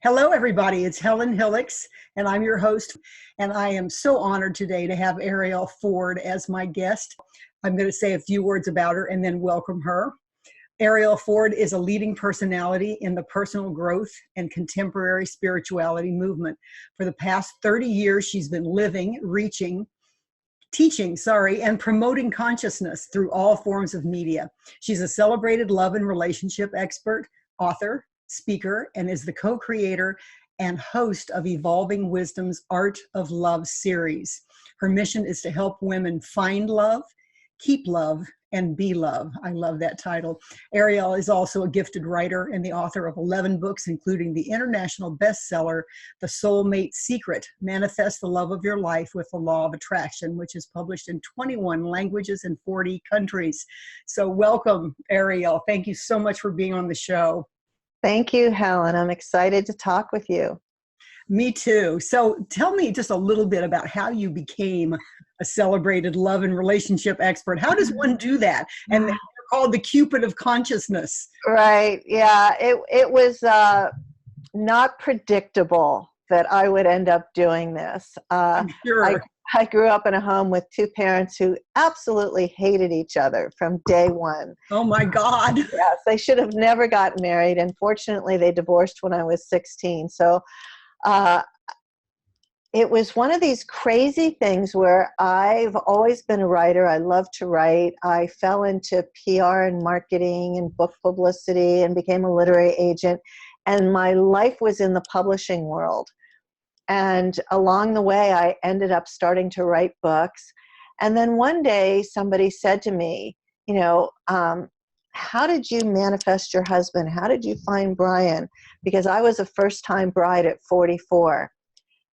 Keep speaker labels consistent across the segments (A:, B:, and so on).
A: Hello, everybody. It's Helen Hillix, and I'm your host. And I am so honored today to have Arielle Ford as my guest. I'm going to say a few words about her and then welcome her. Arielle Ford is a leading personality in the personal growth and contemporary spirituality movement. For the past 30 years, she's been living, teaching, and promoting consciousness through all forms of media. She's a celebrated love and relationship expert, author, speaker, and is the co-creator and host of Evolving Wisdom's Art of Love series. Her mission is to help women find love, keep love, and be love. I love that title. Arielle is also a gifted writer and the author of 11 books, including the international bestseller, The Soulmate Secret, Manifest the Love of Your Life with the Law of Attraction, which is published in 21 languages and 40 countries. So welcome, Arielle. Thank you so much for being on the show.
B: Thank you, Helen. I'm excited to talk with you.
A: Me too. So tell me just a little bit about how you became a celebrated love and relationship expert. How does one do that? And they're called the Cupid of consciousness.
B: Right. Yeah. It was not predictable that I would end up doing this.
A: I'm sure.
B: I grew up in a home with two parents who absolutely hated each other from day one.
A: Oh my God.
B: Yes, they should have never gotten married. And fortunately, they divorced when I was 16. So it was one of these crazy things where I've always been a writer. I love to write. I fell into PR and marketing and book publicity and became a literary agent. And my life was in the publishing world. And along the way, I ended up starting to write books. And then one day somebody said to me, how did you manifest your husband? How did you find Brian? Because I was a first-time bride at 44.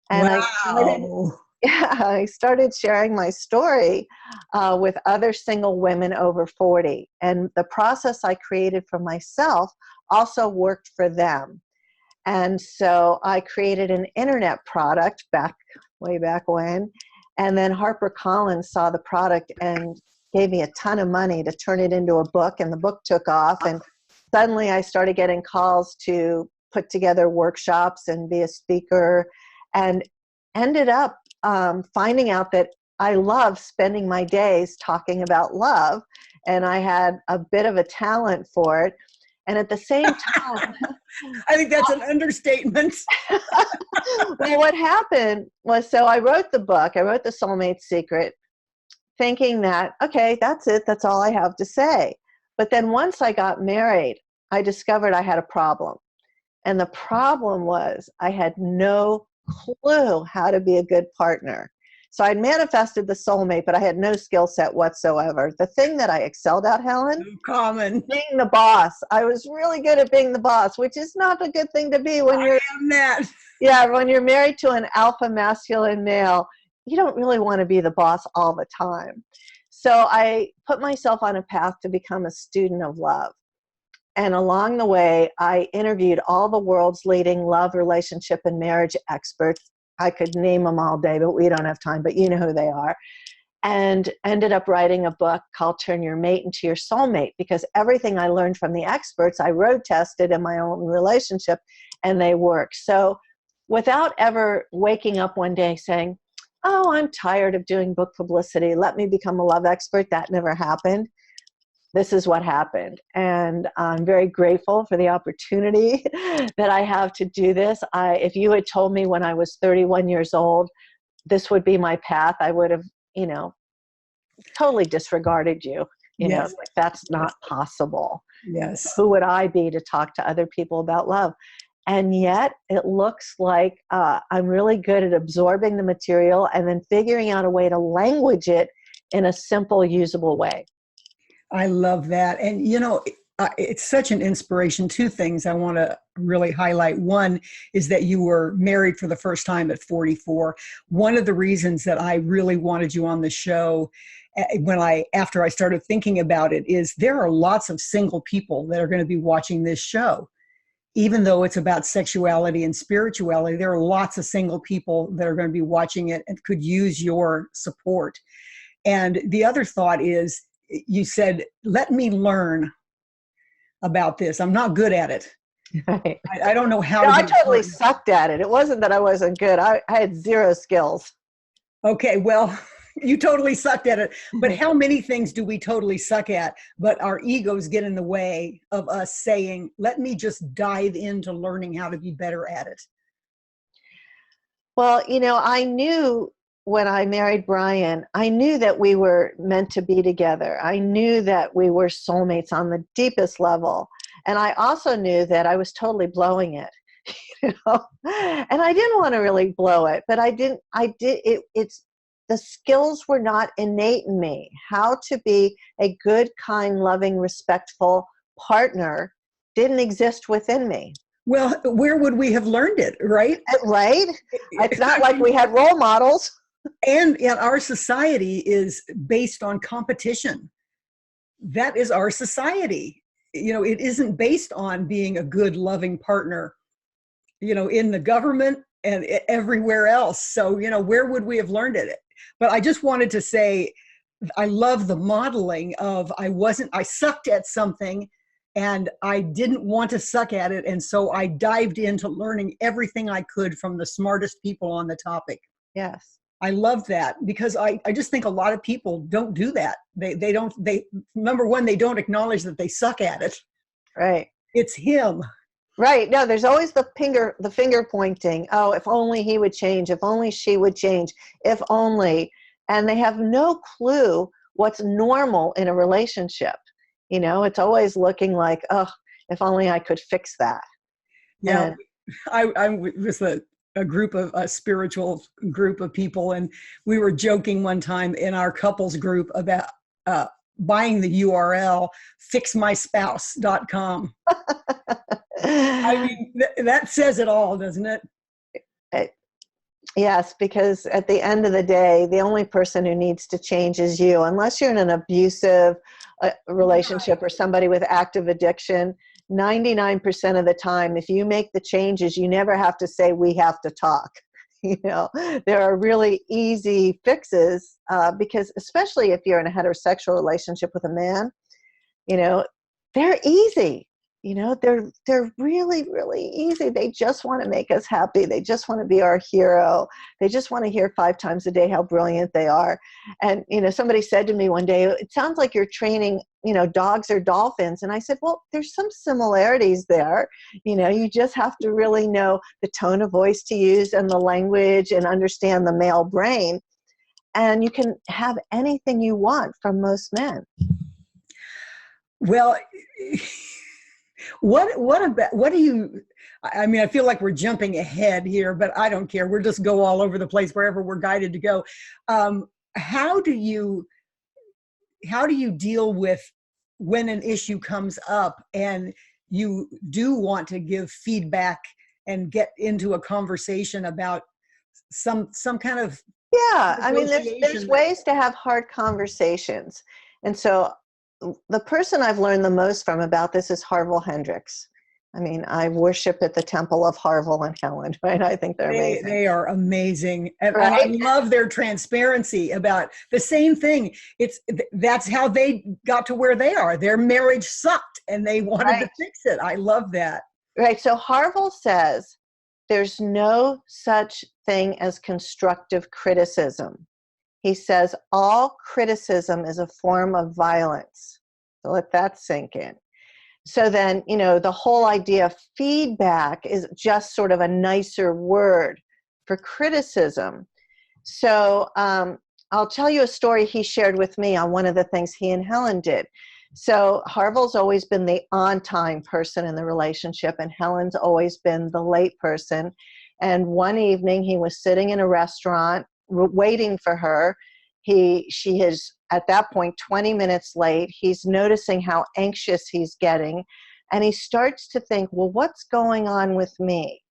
B: And
A: wow.
B: I started sharing my story with other single women over 40. And the process I created for myself also worked for them. And so I created an internet product way back when. And then HarperCollins saw the product and gave me a ton of money to turn it into a book. And the book took off. And suddenly I started getting calls to put together workshops and be a speaker, and ended up finding out that I love spending my days talking about love. And I had a bit of a talent for it. And at the same time,
A: I think that's an understatement.
B: Well, what happened was, so I wrote the book, I wrote The Soulmate Secret, thinking that, okay, that's it, that's all I have to say. But then once I got married, I discovered I had a problem. And the problem was I had no clue how to be a good partner. So I'd manifested the soulmate, but I had no skill set whatsoever. The thing that I excelled at, Helen,
A: common,
B: being the boss. I was really good at being the boss, which is not a good thing to be when you're when you're married to an alpha masculine male. You don't really want to be the boss all the time. So I put myself on a path to become a student of love. And along the way, I interviewed all the world's leading love, relationship, and marriage experts. I could name them all day, but we don't have time, but you know who they are. And ended up writing a book called Turn Your Mate into Your Soulmate, because everything I learned from the experts, I road tested in my own relationship, and they work. So without ever waking up one day saying, oh, I'm tired of doing book publicity, let me become a love expert, that never happened. This is what happened. And I'm very grateful for the opportunity that I have to do this. If you had told me when I was 31 years old, this would be my path, I would have, totally disregarded you.
A: Yes.
B: Like, that's not possible.
A: Yes.
B: Who would I be to talk to other people about love? And yet it looks like I'm really good at absorbing the material and then figuring out a way to language it in a simple, usable way.
A: I love that. And, it's such an inspiration. Two things I want to really highlight. One is that you were married for the first time at 44. One of the reasons that I really wanted you on the show after I started thinking about it is there are lots of single people that are going to be watching this show. Even though it's about sexuality and spirituality, there are lots of single people that are going to be watching it and could use your support. And the other thought is, you said, let me learn about this. I'm not good at it.
B: Right.
A: I don't know how
B: No,
A: to
B: I
A: be a
B: totally
A: partner.
B: sucked at it. It wasn't that I wasn't good. I had zero skills.
A: Okay, well, you totally sucked at it. But how many things do we totally suck at, but our egos get in the way of us saying, let me just dive into learning how to be better at it?
B: Well, I knew when I married Brian, I knew that we were meant to be together. I knew that we were soulmates on the deepest level. And I also knew that I was totally blowing it. And I didn't want to really blow it, but it's the skills were not innate in me. How to be a good, kind, loving, respectful partner didn't exist within me.
A: Well, where would we have learned it, right?
B: Right? It's not like we had role models.
A: And our society is based on competition. That is our society. It isn't based on being a good, loving partner, in the government and everywhere else. So, where would we have learned it? But I just wanted to say, I love the modeling of I sucked at something and I didn't want to suck at it. And so I dived into learning everything I could from the smartest people on the topic.
B: Yes.
A: I love that because I just think a lot of people don't do that. They number one, they don't acknowledge that they suck at it.
B: Right.
A: It's him.
B: Right. No, there's always the finger pointing. Oh, if only he would change, if only she would change, if only. And they have no clue what's normal in a relationship. It's always looking like, oh, if only I could fix that.
A: Yeah. I was a spiritual group of people, and we were joking one time in our couples group about buying the URL fixmyspouse.com. I mean, that says it all, doesn't it?
B: Yes, because at the end of the day, the only person who needs to change is you. Unless you're in an abusive relationship or somebody with active addiction, 99% of the time, if you make the changes, you never have to say, we have to talk. There are really easy fixes because especially if you're in a heterosexual relationship with a man, they're easy. They're really, really easy. They just want to make us happy. They just want to be our hero. They just want to hear 5 times a day how brilliant they are. And, somebody said to me one day, it sounds like you're training, dogs or dolphins. And I said, well, there's some similarities there. You just have to really know the tone of voice to use and the language and understand the male brain. And you can have anything you want from most men.
A: Well, what do you, I mean, I feel like we're jumping ahead here, but I don't care. We'll just go all over the place wherever we're guided to go. How do you deal with when an issue comes up and you do want to give feedback and get into a conversation about some kind of
B: I mean, there's ways to have hard conversations. And so the person I've learned the most from about this is Harville Hendrix. I mean, I worship at the temple of Harville and Helen, right? I think they're amazing.
A: They are amazing. And
B: right?
A: I love their transparency about the same thing. That's how they got to where they are. Their marriage sucked and they wanted to fix it. I love that.
B: Right. So Harville says there's no such thing as constructive criticism. He says all criticism is a form of violence. So let that sink in. So then, the whole idea of feedback is just sort of a nicer word for criticism. So I'll tell you a story he shared with me on one of the things he and Helen did. So Harville's always been the on-time person in the relationship, and Helen's always been the late person. And one evening he was sitting in a restaurant waiting for her. She is at that point 20 minutes late. He's noticing how anxious he's getting, and he starts to think, well, what's going on with me?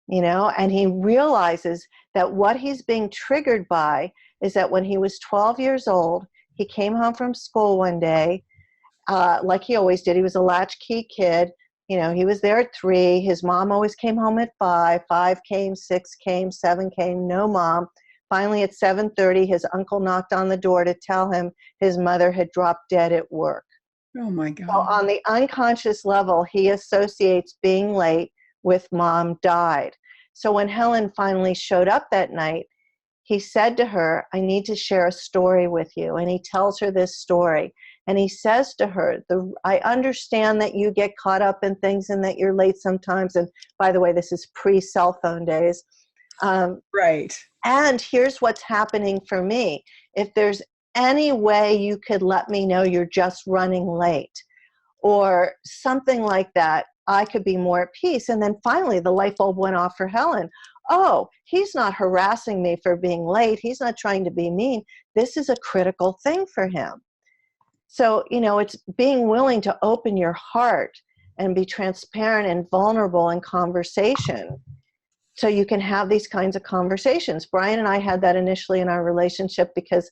B: And he realizes that what he's being triggered by is that when he was 12 years old, he came home from school one day, like he always did. He was a latchkey kid. He was there at 3. His mom always came home at 5. 5 came, 6 came, 7 came, no mom. Finally, at 7:30, his uncle knocked on the door to tell him his mother had dropped dead at work.
A: Oh my
B: So
A: God.
B: on the unconscious level, he associates being late with mom died. So when Helen finally showed up that night, he said to her, I need to share a story with you. And he tells her this story. And he says to her, I understand that you get caught up in things and that you're late sometimes. And by the way, this is pre-cell phone days.
A: Right.
B: And here's what's happening for me. If there's any way you could let me know you're just running late or something like that, I could be more at peace. And then finally the light bulb went off for Helen. Oh, he's not harassing me for being late. He's not trying to be mean. This is a critical thing for him. So, it's being willing to open your heart and be transparent and vulnerable in conversation so you can have these kinds of conversations. Brian and I had that initially in our relationship because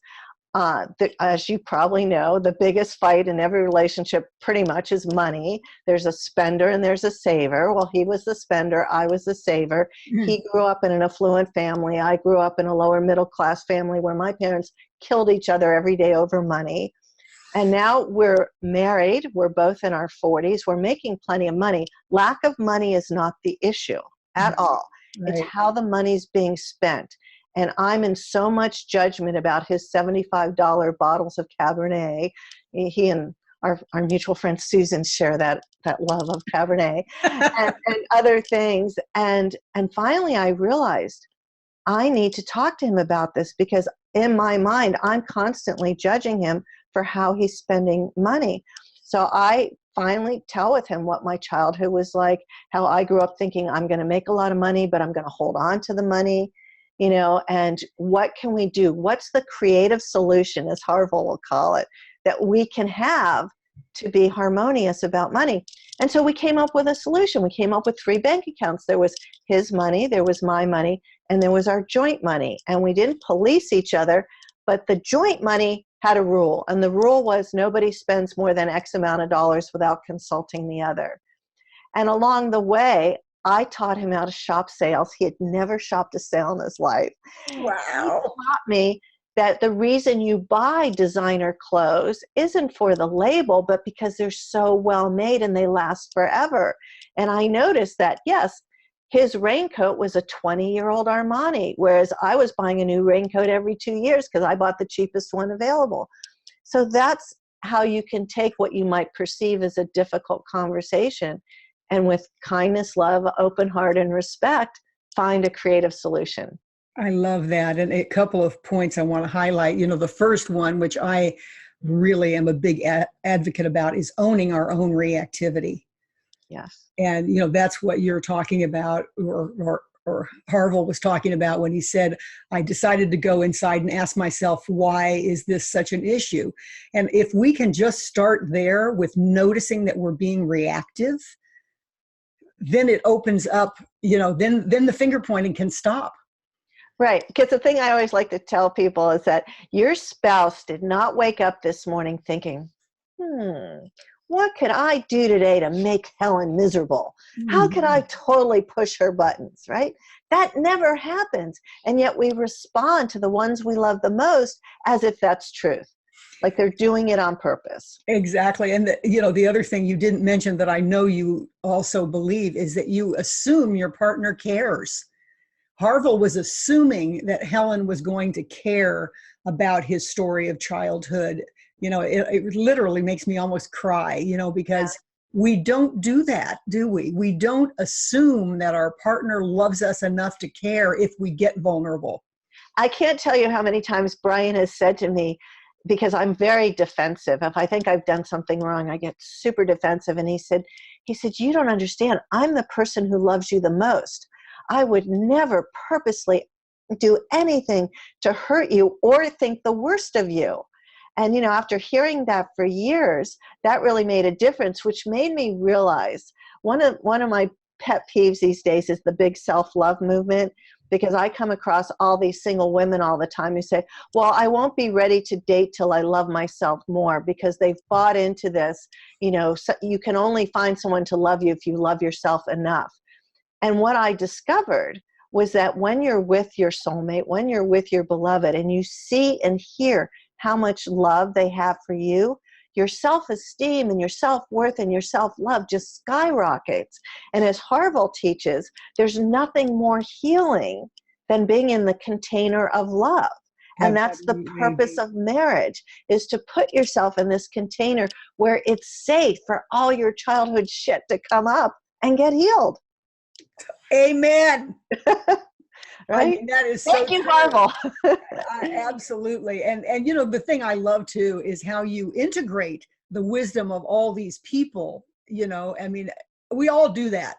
B: as you probably know, the biggest fight in every relationship pretty much is money. There's a spender and there's a saver. Well, he was the spender, I was the saver. He grew up in an affluent family. I grew up in a lower middle class family where my parents killed each other every day over money. And now we're married. We're both in our 40s. We're making plenty of money. Lack of money is not the issue at all.
A: Right.
B: It's how the money's being spent. And I'm in so much judgment about his $75 bottles of Cabernet. He and our mutual friend Susan share that love of Cabernet and other things. And finally I realized I need to talk to him about this because in my mind, I'm constantly judging him for how he's spending money. So I finally tell with him what my childhood was like, how I grew up thinking I'm going to make a lot of money, but I'm going to hold on to the money. And what can we do? What's the creative solution, as Harville will call it, that we can have to be harmonious about money? And so we came up with a solution. We came up with 3 bank accounts. There was his money, there was my money, and there was our joint money. And we didn't police each other, but the joint money had a rule. And the rule was nobody spends more than X amount of dollars without consulting the other. And along the way, I taught him how to shop sales. He had never shopped a sale in his life.
A: Wow.
B: He taught me that the reason you buy designer clothes isn't for the label, but because they're so well made and they last forever. And I noticed that, yes, his raincoat was a 20-year-old Armani, whereas I was buying a new raincoat every 2 years because I bought the cheapest one available. So that's how you can take what you might perceive as a difficult conversation and with kindness, love, open heart, and respect, find a creative solution.
A: I love that. And a couple of points I want to highlight. The first one, which I really am a big advocate about, is owning our own reactivity.
B: Yes.
A: And, that's what you're talking about, or Harville was talking about when he said, I decided to go inside and ask myself, why is this such an issue? And if we can just start there with noticing that we're being reactive, then it opens up, then the finger pointing can stop.
B: Right. Because the thing I always like to tell people is that your spouse did not wake up this morning thinking, what could I do today to make Helen miserable? How could I totally push her buttons, right? That never happens. And yet we respond to the ones we love the most as if that's truth. Like they're doing it on purpose.
A: Exactly. And the other thing you didn't mention that I know you also believe is that you assume your partner cares. Harville was assuming that Helen was going to care about his story of childhood. It literally makes me almost cry, because we don't do that, do we? We don't assume that our partner loves us enough to care if we get vulnerable.
B: I can't tell you how many times Brian has said to me, because I'm very defensive. If I think I've done something wrong, I get super defensive. And he said, you don't understand. I'm the person who loves you the most. I would never purposely do anything to hurt you or think the worst of you. And, after hearing that for years, that really made a difference, which made me realize one of my pet peeves these days is the big self-love movement, because I come across all these single women all the time who say, well, I won't be ready to date till I love myself more, because they've bought into this, so you can only find someone to love you if you love yourself enough. And what I discovered was that when you're with your soulmate, when you're with your beloved, and you see and hear how much love they have for you, your self-esteem and your self-worth and your self-love just skyrockets. And as Harville teaches, there's nothing more healing than being in the container of love. And that's the purpose of marriage, is to put yourself in this container where it's safe for all your childhood shit to come up and get healed.
A: Amen.
B: Right?
A: I mean, that is
B: Thank you, Harville.
A: Absolutely. And you know, the thing I love too is how you integrate the wisdom of all these people. You know, I mean, we all do that.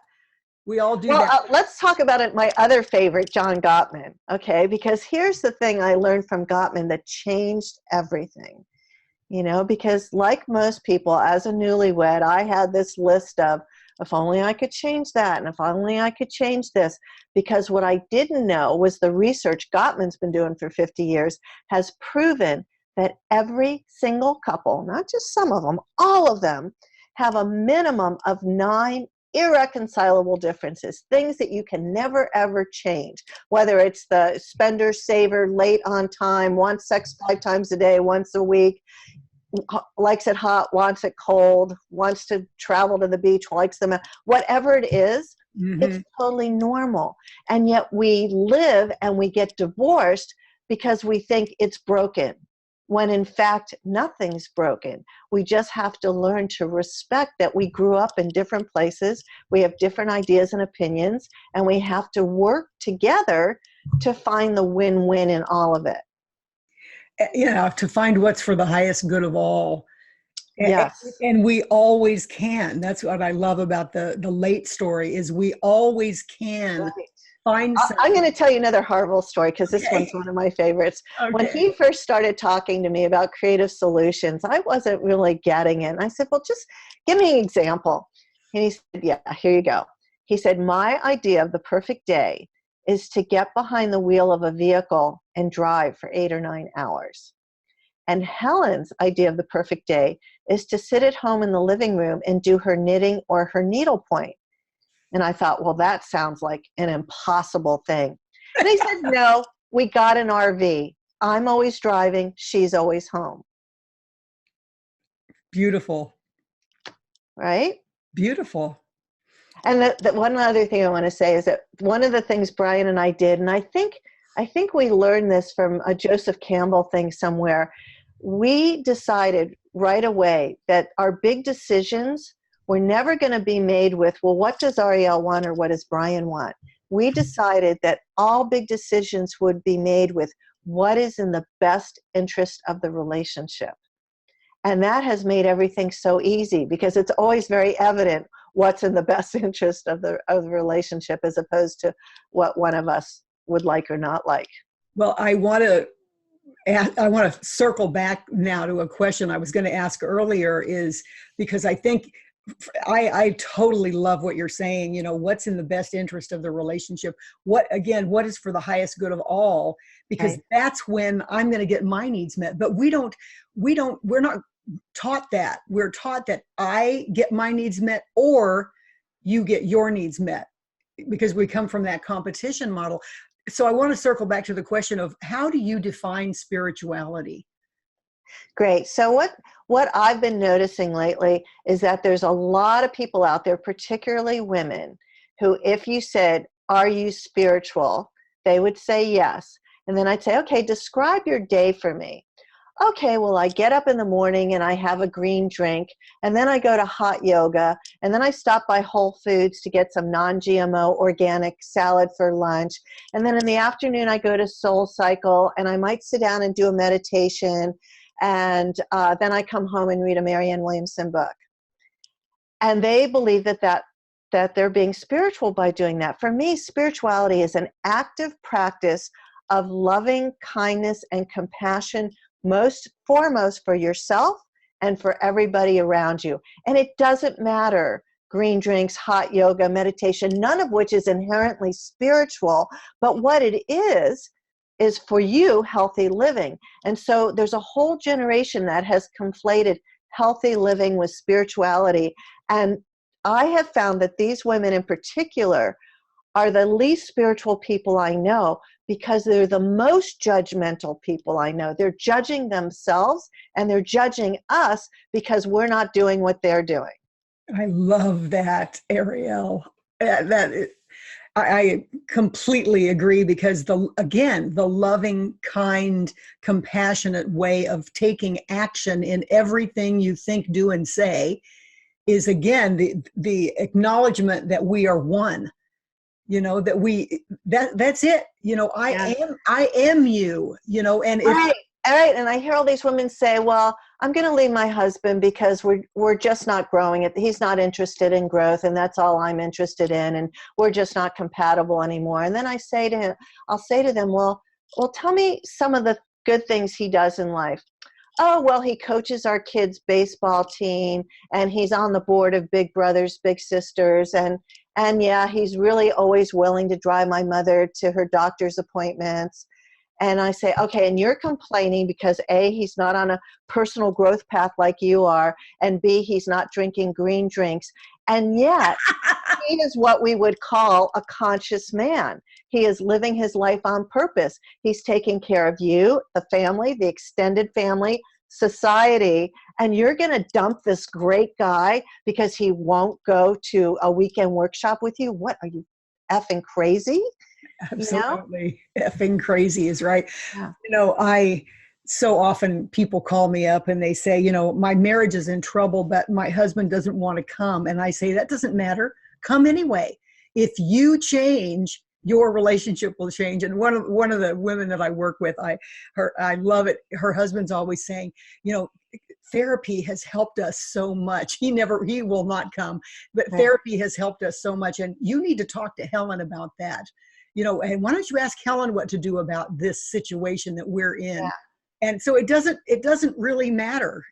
A: We all do that.
B: Let's talk about it. My other favorite, John Gottman. Okay, because here's the thing I learned from Gottman that changed everything. You know, because like most people, as a newlywed, I had this list of, if only I could change that, and if only I could change this. Because what I didn't know was the research Gottman's been doing for 50 years has proven that every single couple, not just some of them, all of them, have a minimum of 9 irreconcilable differences, things that you can never ever change, whether it's the spender, saver, late on time, wants sex 5 times a day, once a week, likes it hot, wants it cold, wants to travel to the beach, likes them, whatever it is, it's totally normal. And yet we live and we get divorced because we think it's broken, when in fact nothing's broken. We just have to learn to respect that we grew up in different places, we have different ideas and opinions, and we have to work together to find the win-win in all of it.
A: You know, to find what's for the highest good of all.
B: Yes.
A: And we always can. That's what I love about the late story, is we always can find something.
B: I'm going to tell you another Harville story, because this one's one of my favorites. When he first started talking to me about creative solutions, I wasn't really getting it. And I said, well, just give me an example. And he said, yeah, here you go. He said, my idea of the perfect day is to get behind the wheel of a vehicle and drive for 8 or 9 hours. And Helen's idea of the perfect day is to sit at home in the living room and do her knitting or her needlepoint. And I thought, well, that sounds like an impossible thing. And he said, no, we got an RV. I'm always driving. She's always home.
A: Beautiful.
B: Right?
A: Beautiful.
B: And the one other thing I want to say is that one of the things Brian and I did, and I think we learned this from a Joseph Campbell thing somewhere, we decided right away that our big decisions were never going to be made with, well, what does Arielle want or what does Brian want? We decided that all big decisions would be made with what is in the best interest of the relationship. And that has made everything so easy, because it's always very evident what's in the best interest of the relationship, as opposed to what one of us would like or not like.
A: Well, I want to circle back now to a question I was going to ask earlier, is because I think I totally love what you're saying. You know, what's in the best interest of the relationship? What is for the highest good of all? Because that's when I'm going to get my needs met. But we're not taught that. We're taught that I get my needs met or you get your needs met, because we come from that competition model. So I want to circle back to the question of, how do you define spirituality?
B: Great. So what I've been noticing lately is that there's a lot of people out there, particularly women, who, if you said, are you spiritual? They would say yes. And then I'd say, okay, describe your day for me. Okay, well, I get up in the morning and I have a green drink, and then I go to hot yoga, and then I stop by Whole Foods to get some non-GMO organic salad for lunch, and then in the afternoon I go to Soul Cycle, and I might sit down and do a meditation, and then I come home and read a Marianne Williamson book. And they believe that they're being spiritual by doing that. For me, spirituality is an active practice of loving kindness and compassion, most foremost for yourself and for everybody around you. And it doesn't matter, green drinks, hot yoga, meditation, none of which is inherently spiritual, but what it is for you healthy living. And so there's a whole generation that has conflated healthy living with spirituality. And I have found that these women in particular are the least spiritual people I know, because they're the most judgmental people I know. They're judging themselves and they're judging us because we're not doing what they're doing.
A: I love that, Arielle. I completely agree, because the loving, kind, compassionate way of taking action in everything you think, do, and say is, again, the acknowledgement that we are one. That's it. I am you. And if
B: right. All right. And I hear all these women say, well, I'm going to leave my husband because we're just not growing. He's not interested in growth, and that's all I'm interested in, and we're just not compatible anymore. And then I'll say to them, well, tell me some of the good things he does in life. Oh, well, he coaches our kids' baseball team, and he's on the board of Big Brothers, Big Sisters, and yeah, he's really always willing to drive my mother to her doctor's appointments. And I say, okay, and you're complaining because A, he's not on a personal growth path like you are, and B, he's not drinking green drinks. And yet, he is what we would call a conscious man. He is living his life on purpose. He's taking care of you, the family, the extended family, society, and you're going to dump this great guy because he won't go to a weekend workshop with you? What, are you effing crazy?
A: Absolutely. Effing crazy is right.
B: Yeah.
A: I so often people call me up and they say, my marriage is in trouble, but my husband doesn't want to come. And I say, that doesn't matter. Come anyway. If you change, your relationship will change. And one of the women that I work with, I love it. Her husband's always saying, therapy has helped us so much. He will not come, but therapy has helped us so much. And you need to talk to Helen about that. And why don't you ask Helen what to do about this situation that we're in? Yeah. And so it doesn't really matter.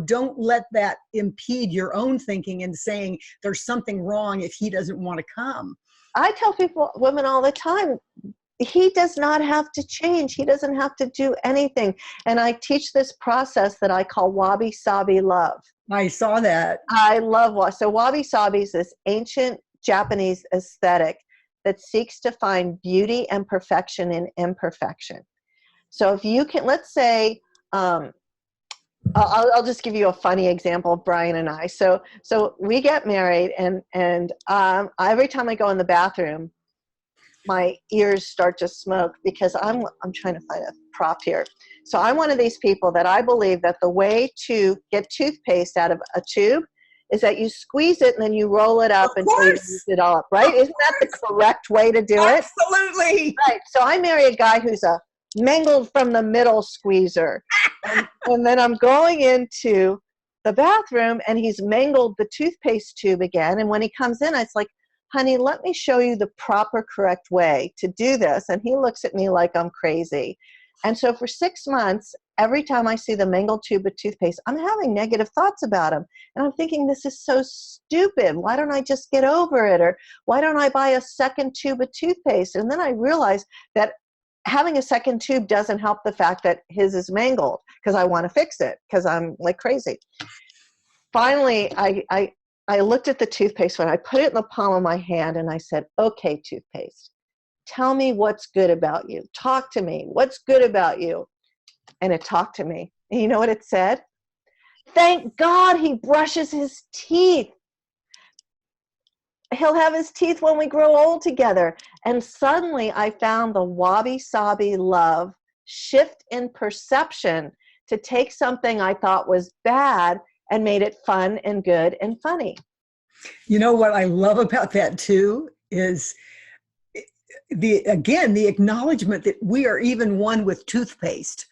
A: Don't let that impede your own thinking and saying there's something wrong if he doesn't want to come.
B: I tell women all the time, he does not have to change. He doesn't have to do anything. And I teach this process that I call wabi-sabi love.
A: I saw that.
B: I love so wabi-sabi is this ancient Japanese aesthetic that seeks to find beauty and perfection in imperfection. So if you can, let's say, I'll just give you a funny example of Brian and I. So we get married, and every time I go in the bathroom, my ears start to smoke because I'm trying to find a prop here. So I'm one of these people that I believe that the way to get toothpaste out of a tube is that you squeeze it and then you roll it up until you use it all up, right? Isn't that the correct way to do it?
A: Absolutely.
B: Right. So I marry a guy who's a mangled from the middle squeezer. And then I'm going into the bathroom and he's mangled the toothpaste tube again. And when he comes in, it's like, honey, let me show you the proper, correct way to do this. And he looks at me like I'm crazy. And so for 6 months, every time I see the mangled tube of toothpaste, I'm having negative thoughts about him. And I'm thinking, this is so stupid. Why don't I just get over it? Or why don't I buy a second tube of toothpaste? And then I realized that having a second tube doesn't help the fact that his is mangled, because I want to fix it because I'm like crazy. Finally, I looked at the toothpaste when I put it in the palm of my hand and I said, okay, toothpaste, tell me what's good about you. Talk to me. What's good about you? And it talked to me. And you know what it said? Thank God he brushes his teeth. He'll have his teeth when we grow old together. And suddenly I found the wabi-sabi love shift in perception to take something I thought was bad and made it fun and good and funny.
A: You know what I love about that too is the acknowledgement that we are even one with toothpaste.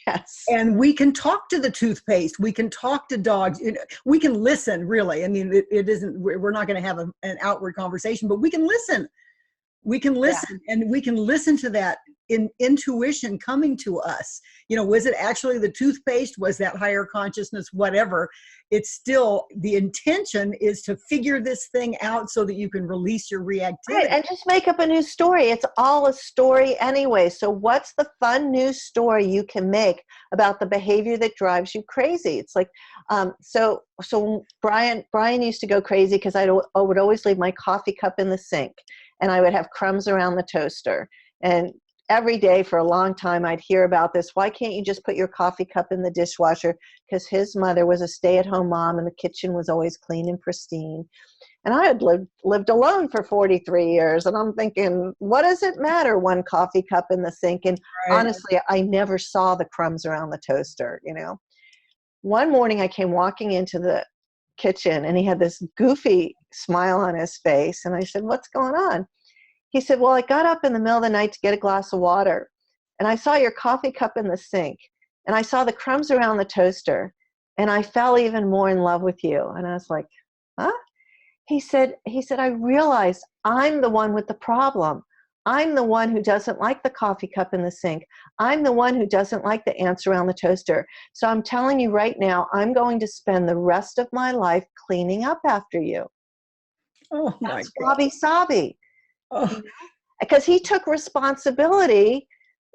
B: Yes.
A: And we can talk to the toothpaste. We can talk to dogs. We can listen, really. I mean, it isn't, we're not going to have an outward conversation, but we can listen. We can listen, and we can listen to that intuition coming to us. Was it actually the toothpaste? Was that higher consciousness? Whatever. It's still, the intention is to figure this thing out so that you can release your reactivity.
B: Right, and just make up a new story. It's all a story anyway. So what's the fun new story you can make about the behavior that drives you crazy? It's like, so Brian used to go crazy because I would always leave my coffee cup in the sink, and I would have crumbs around the toaster. And every day for a long time, I'd hear about this. Why can't you just put your coffee cup in the dishwasher? Because his mother was a stay-at-home mom and the kitchen was always clean and pristine. And I had lived alone for 43 years. And I'm thinking, what does it matter, one coffee cup in the sink? And
A: Right.
B: honestly, I never saw the crumbs around the toaster, you know. One morning I came walking into the kitchen and he had this goofy smile on his face. And I said, what's going on? He said, well, I got up in the middle of the night to get a glass of water and I saw your coffee cup in the sink and I saw the crumbs around the toaster and I fell even more in love with you. And I was like, huh? He said, I realized I'm the one with the problem. I'm the one who doesn't like the coffee cup in the sink. I'm the one who doesn't like the ants around the toaster. So I'm telling you right now, I'm going to spend the rest of my life cleaning up after you.
A: Oh my
B: That's
A: God.
B: wabi-sabi.
A: Oh.
B: Because he took responsibility.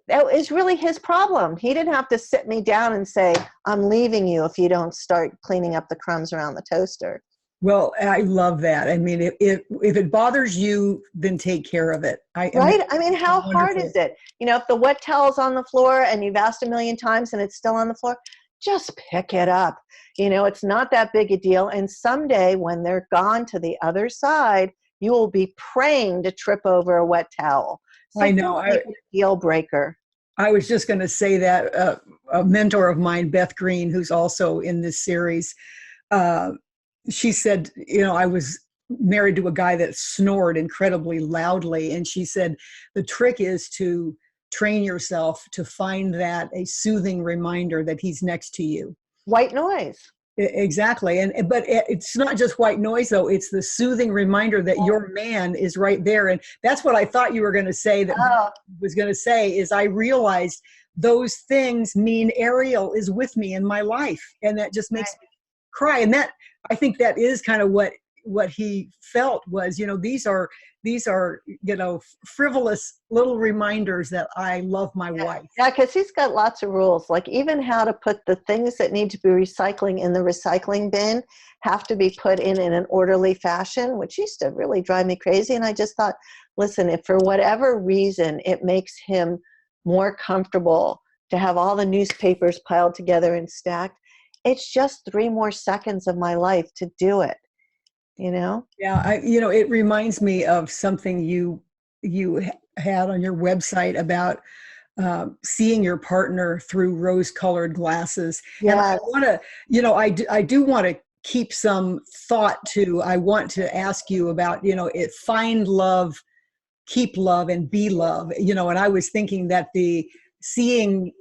B: That is really his problem. He didn't have to sit me down and say, I'm leaving you if you don't start cleaning up the crumbs around the toaster.
A: Well, I love that. I mean, if it bothers you, then take care of it.
B: Right? I mean, how hard
A: wonderful.
B: is it? You know, if the wet towel's on the floor and you've asked a million times and it's still on the floor, just pick it up. You know, it's not that big a deal. And someday when they're gone to the other side, you will be praying to trip over a wet towel. So
A: I know.
B: don't make it a deal breaker.
A: I was just going to say that a mentor of mine, Beth Green, who's also in this series, she said, you know, I was married to a guy that snored incredibly loudly. And she said, the trick is to train yourself to find that a soothing reminder that he's next to you.
B: White noise.
A: Exactly. But it's not just white noise, though. It's the soothing reminder that your man is right there. And that's what I thought you were going to say, was going to say, is I realized those things mean Arielle is with me in my life. And that just makes me cry. And that, I think that is kind of what he felt was, you know, these are, you know, frivolous little reminders that I love my wife.
B: Yeah, because he's got lots of rules, like even how to put the things that need to be recycling in the recycling bin have to be put in an orderly fashion, which used to really drive me crazy. And I just thought, listen, if for whatever reason it makes him more comfortable to have all the newspapers piled together and stacked, it's just 3 more seconds of my life to do it. You know?
A: Yeah, you know, it reminds me of something you had on your website about seeing your partner through rose-colored glasses.
B: Yes.
A: And I want to, you know, I do want to keep some thought to. I want to ask you about, you know, find love, keep love, and be love. You know, and I was thinking that the seeing.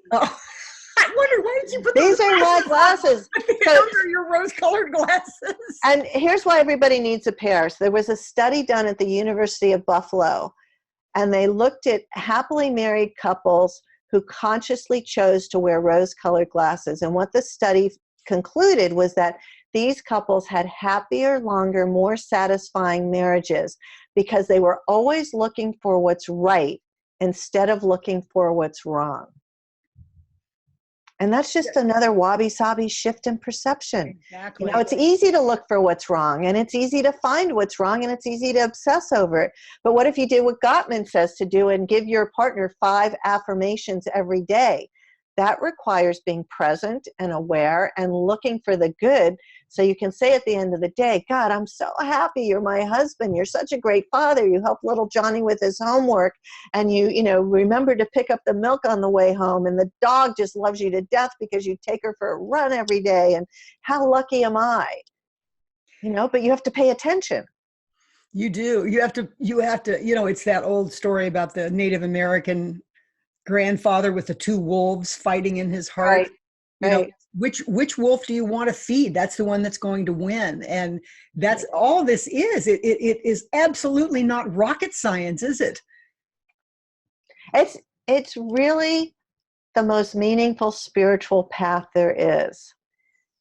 A: I wonder, why did you put
B: these are my glasses?
A: Those are your rose-colored glasses.
B: And here's why everybody needs a pair. So there was a study done at the University of Buffalo, and they looked at happily married couples who consciously chose to wear rose-colored glasses. And what the study concluded was that these couples had happier, longer, more satisfying marriages because they were always looking for what's right instead of looking for what's wrong. And that's just another wabi-sabi shift in perception.
A: Exactly.
B: You know, it's easy to look for what's wrong, and it's easy to find what's wrong, and it's easy to obsess over it. But what if you did what Gottman says to do and give your partner 5 affirmations every day? That requires being present and aware and looking for the good, so you can say at the end of the day, God, I'm so happy you're my husband. You're such a great father. You help little Johnny with his homework, and you know, remember to pick up the milk on the way home, and the dog just loves you to death because you take her for a run every day, and how lucky am I? You know, but you have to pay attention.
A: You do. You have to, you know, it's that old story about the Native American grandfather with the 2 wolves fighting in his heart.
B: Right.
A: You know, which wolf do you want to feed? That's the one that's going to win. And that's all this is. It is absolutely not rocket science, is it?
B: It's really the most meaningful spiritual path there is.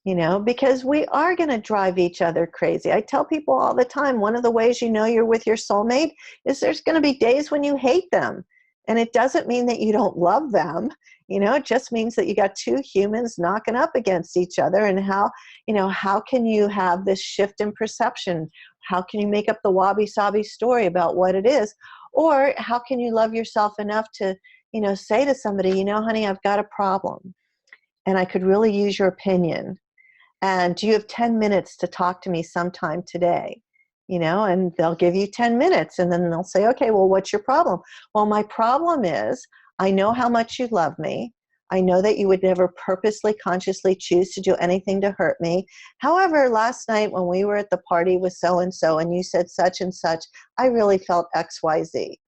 B: You know, because we are going to drive each other crazy. I tell people all the time, one of the ways you know you're with your soulmate is there's going to be days when you hate them. And it doesn't mean that you don't love them. You know, it just means that you got 2 humans knocking up against each other. And how, you know, how can you have this shift in perception? How can you make up the wabi-sabi story about what it is? Or how can you love yourself enough to say to somebody, honey, I've got a problem and I could really use your opinion. And do you have 10 minutes to talk to me sometime today? And they'll give you 10 minutes and then they'll say, okay, well, what's your problem? Well, my problem is I know how much you love me. I know that you would never purposely, consciously choose to do anything to hurt me. However, last night when we were at the party with so-and-so and you said such and such, I really felt X, Y, Z.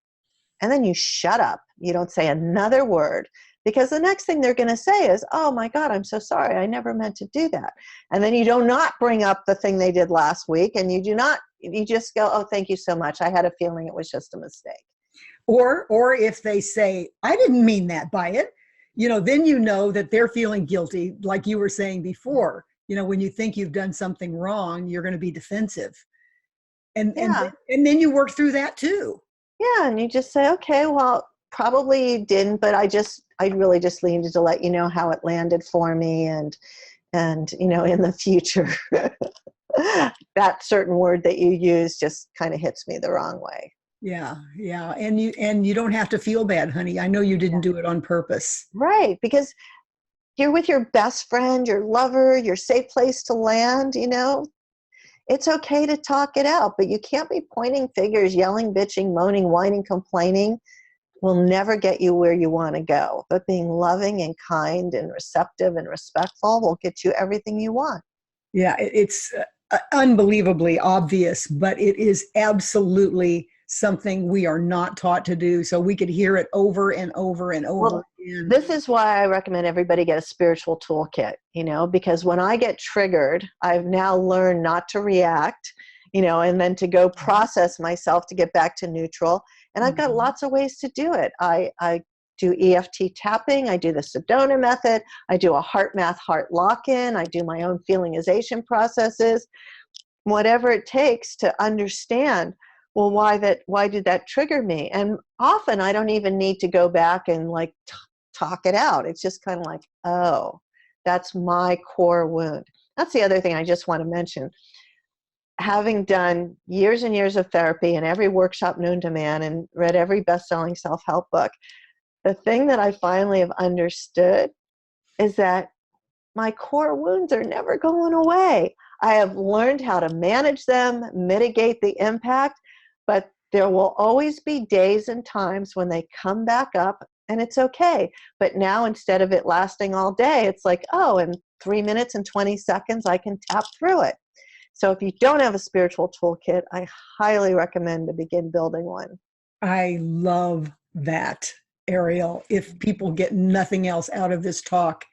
B: And then you shut up. You don't say another word, because the next thing they're going to say is, oh my God, I'm so sorry. I never meant to do that. And then you do not bring up the thing they did last week, and you just go, oh, thank you so much. I had a feeling it was just a mistake.
A: Or if they say, I didn't mean that by it, then you know that they're feeling guilty, like you were saying before. When you think you've done something wrong, you're going to be defensive. And then you work through that too.
B: Yeah, and you just say, okay, well, probably you didn't, but I really just needed to let you know how it landed for me, and in the future, that certain word that you use just kind of hits me the wrong way.
A: Yeah, yeah, and you don't have to feel bad, honey. I know you didn't do it on purpose.
B: Right, because you're with your best friend, your lover, your safe place to land, It's okay to talk it out, but you can't be pointing fingers, yelling, bitching, moaning, whining, complaining. Will never get you where you want to go. But being loving and kind and receptive and respectful will get you everything you want.
A: Yeah, it's unbelievably obvious, but it is absolutely something we are not taught to do. So we could hear it over and over and over again.
B: This is why I recommend everybody get a spiritual toolkit, because when I get triggered, I've now learned not to react, and then to go process myself to get back to neutral. And I've got lots of ways to do it. I do EFT tapping. I do the Sedona method. I do a heart math heart lock-in. I do my own feelingization processes, whatever it takes to understand, well, why did that trigger me? And often I don't even need to go back and talk it out. It's just kind of like, oh, that's my core wound. That's the other thing I just want to mention. Having done years and years of therapy and every workshop known to man and read every best-selling self-help book, the thing that I finally have understood is that my core wounds are never going away. I have learned how to manage them, mitigate the impact, but there will always be days and times when they come back up, and it's okay. But now instead of it lasting all day, it's like, oh, in 3 minutes and 20 seconds, I can tap through it. So if you don't have a spiritual toolkit, I highly recommend to begin building one.
A: I love that, Arielle. If people get nothing else out of this talk,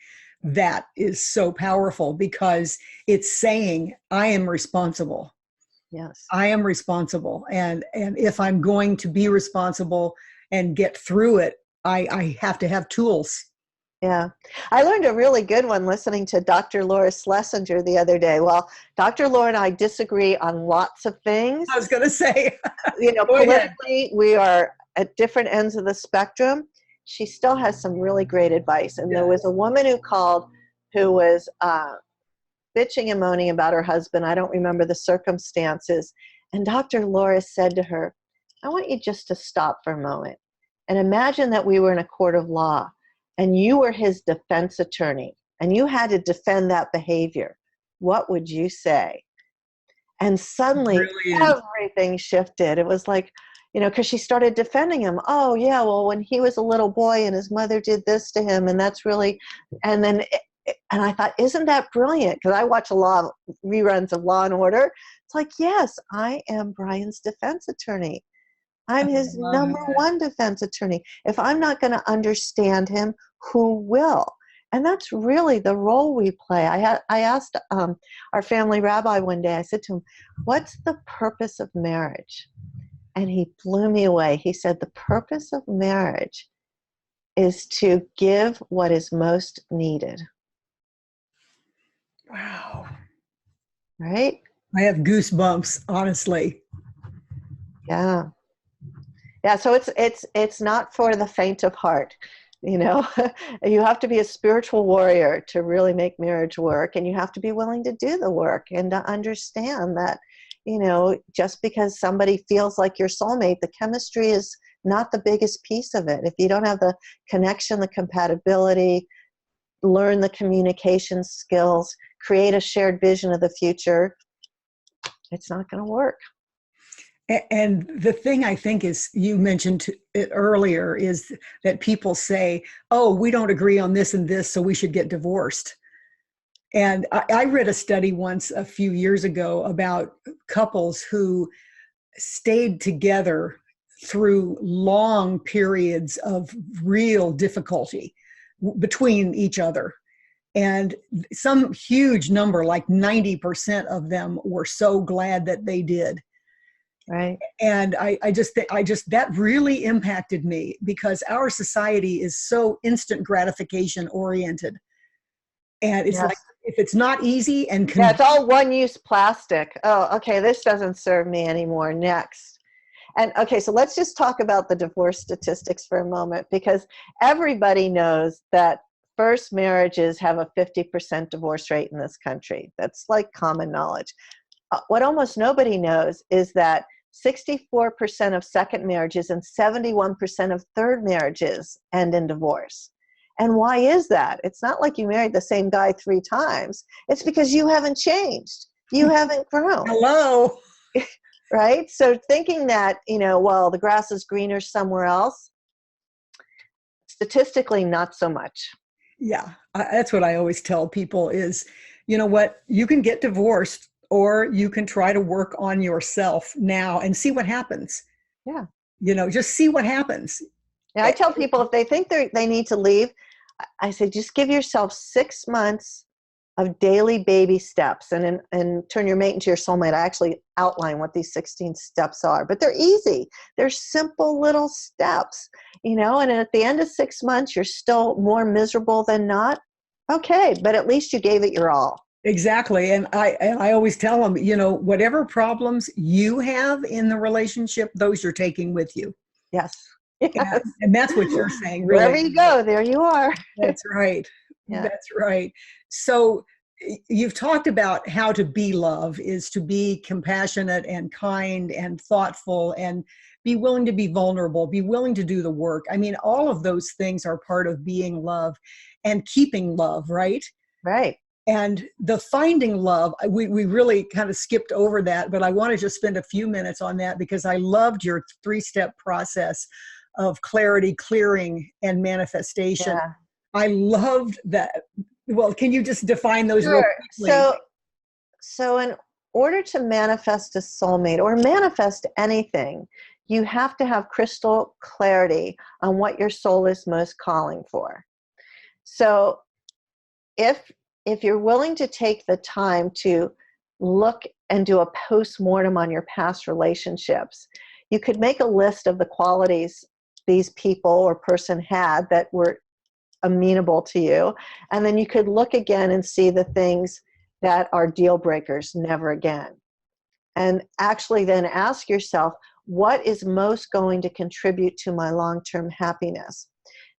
A: that is so powerful, because it's saying, I am responsible.
B: Yes.
A: I am responsible. And if I'm going to be responsible and get through it, I have to have tools.
B: Yeah. I learned a really good one listening to Dr. Laura Schlesinger the other day. Well, Dr. Laura and I disagree on lots of things.
A: I was going to say,
B: politically, we are at different ends of the spectrum. She still has some really great advice. And there was a woman who called who was bitching and moaning about her husband. I don't remember the circumstances. And Dr. Laura said to her, I want you just to stop for a moment and imagine that we were in a court of law and you were his defense attorney and you had to defend that behavior. What would you say? And suddenly everything shifted. It was like, because she started defending him. Oh yeah, well, when he was a little boy and his mother did this to him, and that's really, and I thought, isn't that brilliant? Because I watch a lot of reruns of Law and Order. It's like, yes, I am Brian's defense attorney. I'm his number one defense attorney. If I'm not going to understand him, who will? And that's really the role we play. I asked our family rabbi one day, I said to him, what's the purpose of marriage? And he blew me away. He said, the purpose of marriage is to give what is most needed.
A: Wow.
B: Right?
A: I have goosebumps, honestly.
B: Yeah. Yeah, so it's not for the faint of heart. You have to be a spiritual warrior to really make marriage work, and you have to be willing to do the work and to understand that, just because somebody feels like your soulmate, the chemistry is not the biggest piece of it. If you don't have the connection, the compatibility, learn the communication skills, create a shared vision of the future, it's not going to work.
A: And the thing I think is, you mentioned it earlier, is that people say, oh, we don't agree on this and this, so we should get divorced. And I read a study once a few years ago about couples who stayed together through long periods of real difficulty between each other. And some huge number, like 90% of them, were so glad that they did.
B: Right.
A: And I just that really impacted me, because our society is so instant gratification oriented. And it's like, if it's not easy and
B: yeah, it's all one-use plastic. Oh, okay, this doesn't serve me anymore. Next. And okay, so let's just talk about the divorce statistics for a moment, because everybody knows that first marriages have a 50% divorce rate in this country. That's like common knowledge. What almost nobody knows is that 64% of second marriages and 71% of third marriages end in divorce. And why is that? It's not like you married the same guy 3 times. It's because you haven't changed. You haven't grown.
A: Hello.
B: Right? So thinking that, well, the grass is greener somewhere else, statistically, not so much.
A: Yeah, that's what I always tell people is, you know what, you can get divorced, or you can try to work on yourself now and see what happens.
B: Yeah.
A: Just see what happens.
B: Yeah, I tell people if they think they need to leave, I say, just give yourself 6 months of daily baby steps, and turn your mate into your soulmate. I actually outline what these 16 steps are, but they're easy. They're simple little steps, and at the end of 6 months, you're still more miserable than not. Okay, but at least you gave it your all.
A: Exactly. And I always tell them, whatever problems you have in the relationship, those you're taking with you.
B: Yes.
A: And that's what you're saying, really.
B: Wherever you go, there you are.
A: That's right. Yeah. That's right. So you've talked about how to be love is to be compassionate and kind and thoughtful, and be willing to be vulnerable, be willing to do the work. I mean, all of those things are part of being love and keeping love, right?
B: Right.
A: And the finding love, we really kind of skipped over that, but I want to just spend a few minutes on that, because I loved your 3-step process of clarity, clearing, and manifestation.
B: Yeah.
A: I loved that. Well, can you just define those real quickly?
B: So in order to manifest a soulmate or manifest anything, you have to have crystal clarity on what your soul is most calling for. So if you're willing to take the time to look and do a post-mortem on your past relationships, you could make a list of the qualities these people or person had that were amenable to you. And then you could look again and see the things that are deal breakers, never again. And actually then ask yourself, what is most going to contribute to my long-term happiness?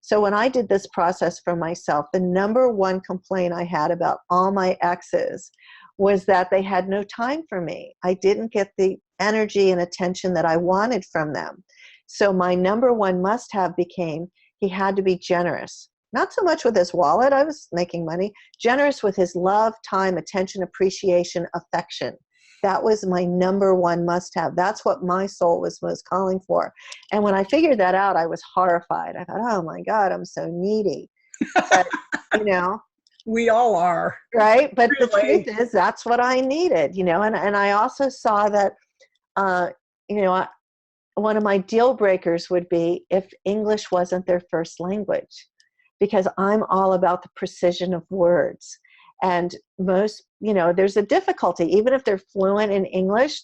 B: So when I did this process for myself, the number one complaint I had about all my exes was that they had no time for me. I didn't get the energy and attention that I wanted from them. So my number one must-have became, he had to be generous. Not so much with his wallet, I was making money, generous with his love, time, attention, appreciation, affection. That was my number one must-have. That's what my soul was most calling for. And when I figured that out, I was horrified. I thought, oh my God, I'm so needy. But,
A: we all are.
B: Right? But really, the truth is, that's what I needed, and I also saw that, one of my deal breakers would be if English wasn't their first language, because I'm all about the precision of words. And most, there's a difficulty. Even if they're fluent in English,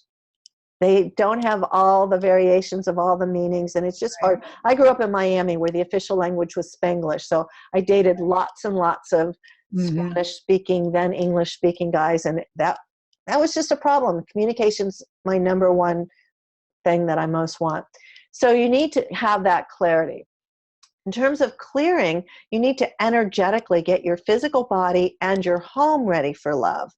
B: they don't have all the variations of all the meanings, and it's just hard. I grew up in Miami where the official language was Spanglish, so I dated lots and lots of Spanish-speaking, then English-speaking guys, and that was just a problem. Communication's my number one thing that I most want. So you need to have that clarity. In terms of clearing, you need to energetically get your physical body and your home ready for love.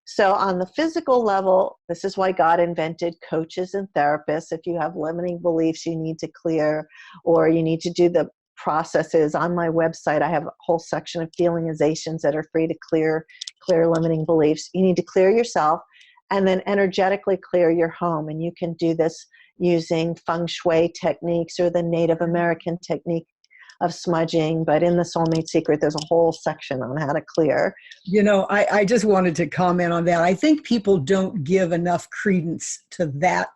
B: So on the physical level, this is why God invented coaches and therapists. If you have limiting beliefs you need to clear, or you need to do the processes on my website, I have a whole section of feelingizations that are free to clear limiting beliefs. You need to clear yourself and then energetically clear your home. And you can do this using feng shui techniques or the Native American technique of smudging. But in the Soulmate Secret, there's a whole section on how to clear.
A: You know, I just wanted to comment on that. I think people don't give enough credence to that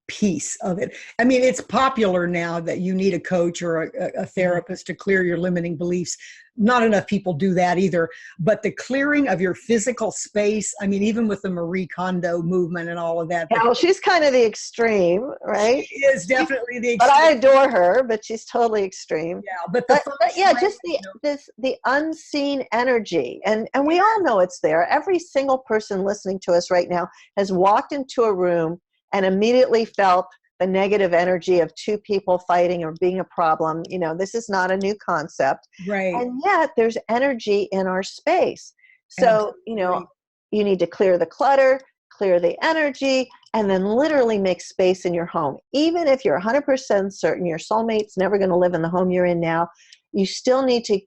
A: piece of it. I mean, it's popular now that you need a coach or a therapist to clear your limiting beliefs. Not enough people do that either. But the clearing of your physical space, I mean, even with the Marie Kondo movement and all of that.
B: Yeah, well, she's kind of the extreme, right?
A: She is definitely the extreme.
B: But I adore her, but she's totally extreme.
A: Yeah, but
B: yeah, just the unseen energy. And we all know it's there. Every single person listening to us right now has walked into a room and immediately felt the negative energy of two people fighting or being a problem. You know, this is not a new concept.
A: Right.
B: And yet there's energy in our space. So,
A: Absolutely.
B: you know, you need to clear the clutter, clear the energy, and then literally make space in your home. Even if you're 100% certain your soulmate's never going to live in the home you're in now, you still need to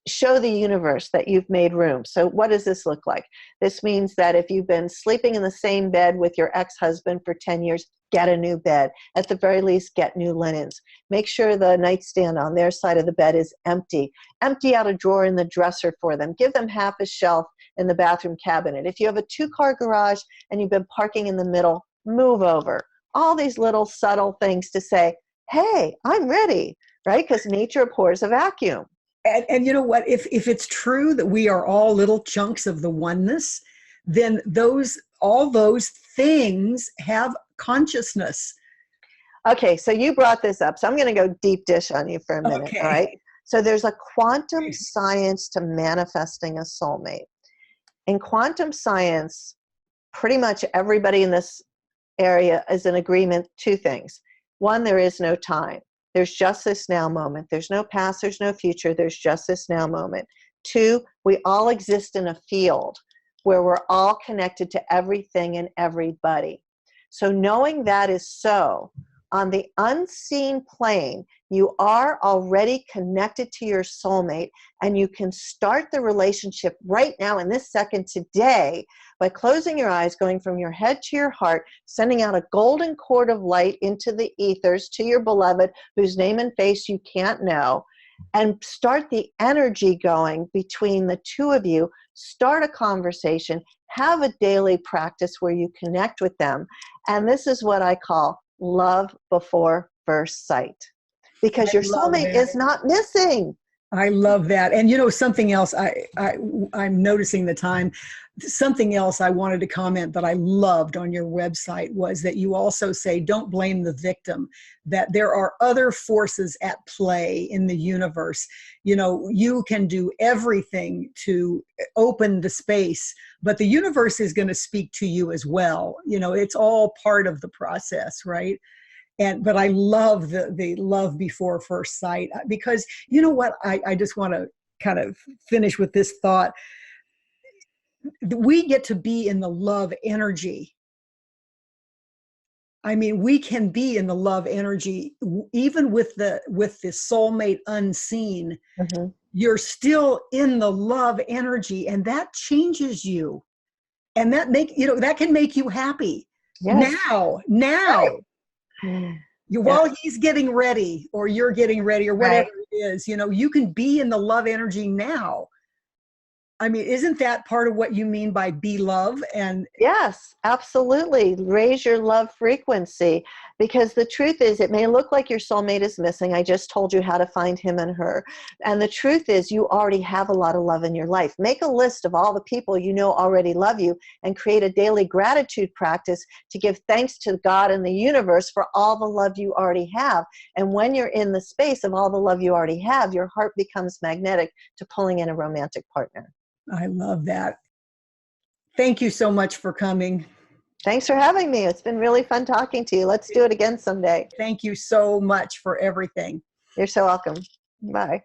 B: show the universe that you've made room. So what does this look like? This means that if you've been sleeping in the same bed with your ex-husband for 10 years, get a new bed. At the very least, get new linens. Make sure the nightstand on their side of the bed is empty. Empty out a drawer in the dresser for them. Give them half a shelf in the bathroom cabinet. If you have a 2-car garage and you've been parking in the middle, move over. All these little subtle things to say, hey, I'm ready, right? Because nature abhors a vacuum.
A: And you know what, if it's true that we are all little chunks of the oneness, then all those things have consciousness.
B: Okay, so you brought this up, so I'm going to go deep dish on you for a minute.
A: Okay.
B: All right. So there's a quantum science to manifesting a soulmate. In quantum science, pretty much everybody in this area is in agreement. 2 things. 1, there is no time. There's just this now moment. There's no past, there's no future, there's just this now moment. 2, we all exist in a field where we're all connected to everything and everybody. So knowing that is so, on the unseen plane, you are already connected to your soulmate, and you can start the relationship right now in this second today by closing your eyes, going from your head to your heart, sending out a golden cord of light into the ethers to your beloved, whose name and face you can't know, and start the energy going between the two of you. Start a conversation, have a daily practice where you connect with them. And this is what I call love before first sight, because your soulmate is not missing.
A: I love that. And you know, something else, I'm noticing the time, something else I wanted to comment that I loved on your website was that you also say, don't blame the victim, that there are other forces at play in the universe. You know, you can do everything to open the space, but the universe is going to speak to you as well. You know, it's all part of the process, right? But I love the love before first sight, because you know what, I just want to kind of finish with this thought. We get to be in the love energy. I mean, we can be in the love energy, even with the soulmate unseen. Mm-hmm. You're still in the love energy, and that changes you. And that can make you happy. Yes. Now. Right. While he's getting ready, or you're getting ready, or whatever it is, you know, you can be in the love energy now. I mean, isn't that part of what you mean by be love? And
B: yes, absolutely. Raise your love frequency, because the truth is, it may look like your soulmate is missing. I just told you how to find him and her. And the truth is, you already have a lot of love in your life. Make a list of all the people you know already love you, and create a daily gratitude practice to give thanks to God and the universe for all the love you already have. And when you're in the space of all the love you already have, your heart becomes magnetic to pulling in a romantic partner.
A: I love that. Thank you so much for coming.
B: Thanks for having me. It's been really fun talking to you. Let's do it again someday.
A: Thank you so much for everything.
B: You're so welcome. Bye.